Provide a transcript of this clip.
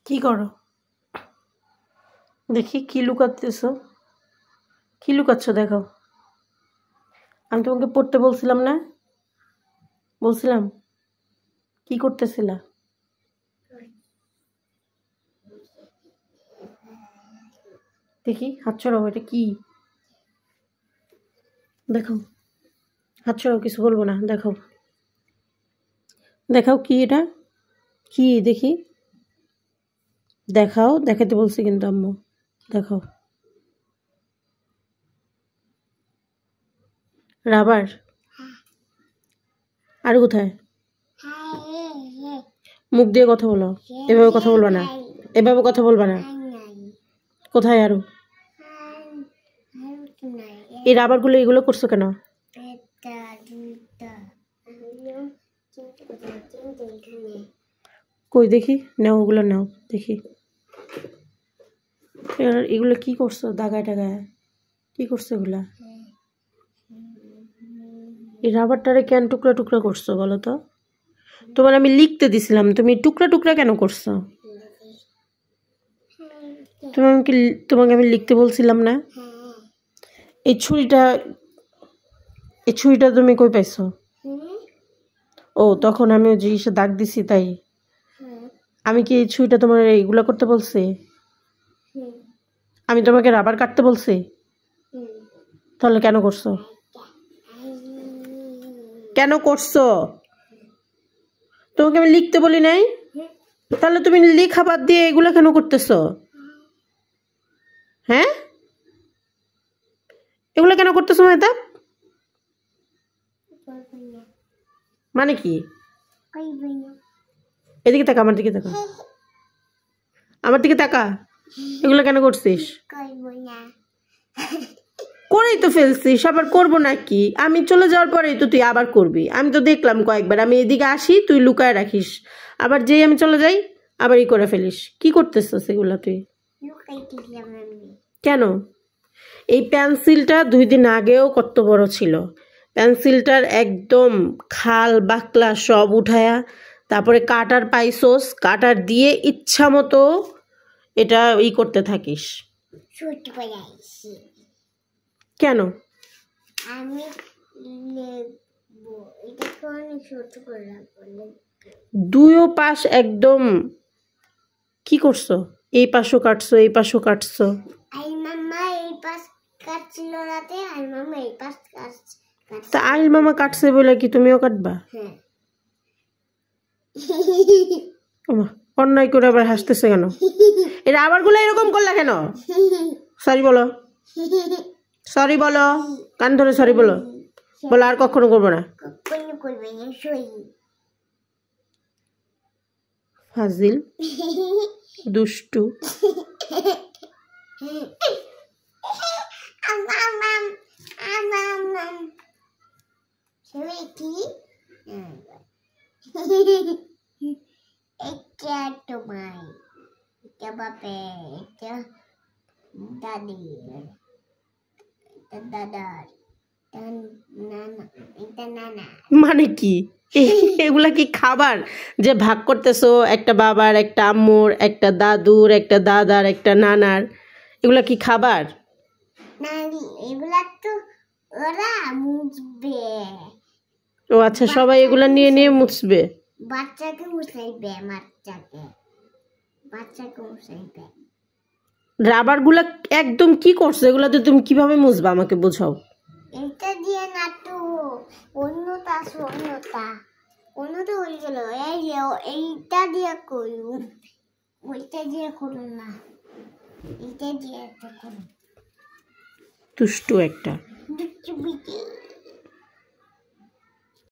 কি করো দেখি? কি লুকাতেছো? কি লুকাচ্ছ দেখাও। আমি তোমাকে পড়তে বলছিলাম না? বলছিলাম। কি করতেছিলা? দেখি হাত ছড়াও। এটা কি? দেখাও হাত ছড়াও। কিছু বলবো না। দেখাও দেখাও কি এটা? কি দেখি? দেখাও। দেখাতে বলছি কিন্তু আম্মু। দেখাও। রাবার? আর কোথায়? মুখ দিয়ে কথা বলো। এভাবে কথা বলবা না। এভাবে কথা বলবা না। কোথায় আরো? এই রাবারগুলো এগুলো করছো কেন? কই দেখি। নাও ওগুলো নাও দেখি। এগুলো কি করছো? দাগায় টাগায় কি করছো এগুলা? এই রাবারটারে কেন টুকরা টুকরা করছো বলো তো? তোমার আমি লিখতে দিছিলাম, তুমি টুকরা টুকরা কেন করছো? তোমাকে আমি লিখতে বলছিলাম না? এই ছুরিটা তুমি কই পাইছো? ও তখন আমি ওই জিনিসে দাগ দিছি তাই? আমি কি এই ছুরিটা তোমার এইগুলা করতে বলছি? আমি তোমাকে রাবার কাটতে বলছি? তাহলে কেন করছো? কেন করছো? তোমাকে আমি লিখতে বলি নাই? তাহলে তুমি লেখা বাদ দিয়ে এগুলা কেন করতেছো? হ্যাঁ, এগুলা কেন করতেছো মেহতাব? মানে কি? এদিকে তাকা, আমার দিকে তাকা। আমার দিকে তাকা। এগুলো কেন করছিস? করেই তো ফেলছিস, আবার করবো নাকি? আমি চলে যাওয়ার পরেই তো তুই আবার করবি। আমি তো দেখলাম কয়েকবার, আমি এদিকে আসি তুই লুকায় রাখিস, আবার যেই আমি চলে যাই আবার ই করে ফেলিস। কি করতেছিস এগুলা তুই? কেন? এই পেন্সিলটা 2 দিন আগেও কত বড় ছিল। পেন্সিলটার একদম খাল বাকলা সব উঠায়া তারপরে কাটার পাইছোস, কাটার দিয়ে ইচ্ছা মতো এটা ই করতে থাকিস। কেন? দুইও পাশ একদম কি করছো? এই পাশও কাটছো, এই পাশও কাটছো। তা আইল মামা কাটছে বলে কি তুমিও কাটবা? অন্যায় করে আবার হাসতেছে কেন? এই রাবারগুলো এরকম করলা কেন? সরি বলো, সরি বলো, কান ধরে সরি বলো। বলো আর কখনো করবো না। ফাজিল, দুষ্টু। মানে কি এগুলা? কি খাবার যে ভাগ করতেছো? একটা বাবার, একটা আম্মুর, একটা দাদুর, একটা দাদার, একটা নানার, এগুলা কি খাবার? ও আচ্ছা, সবাই এগুলা নিয়ে নিয়ে মুছবে। বাচ্চাকে মুছাইবে, বাচ্চাকে মুছাইবে। রাবার গুলা একদম কি করছো? এগুলাতে তুমি কিভাবে মুছবা আমাকে বোঝাও। এটা দিয়ে না তো, অন্যটা আছে, অন্যটা হয়ে গেল। এইটা দিয়ে করু, ওইটা দিয়ে করু না, এইটা দিয়ে একটা করু। দুষ্টু একটা।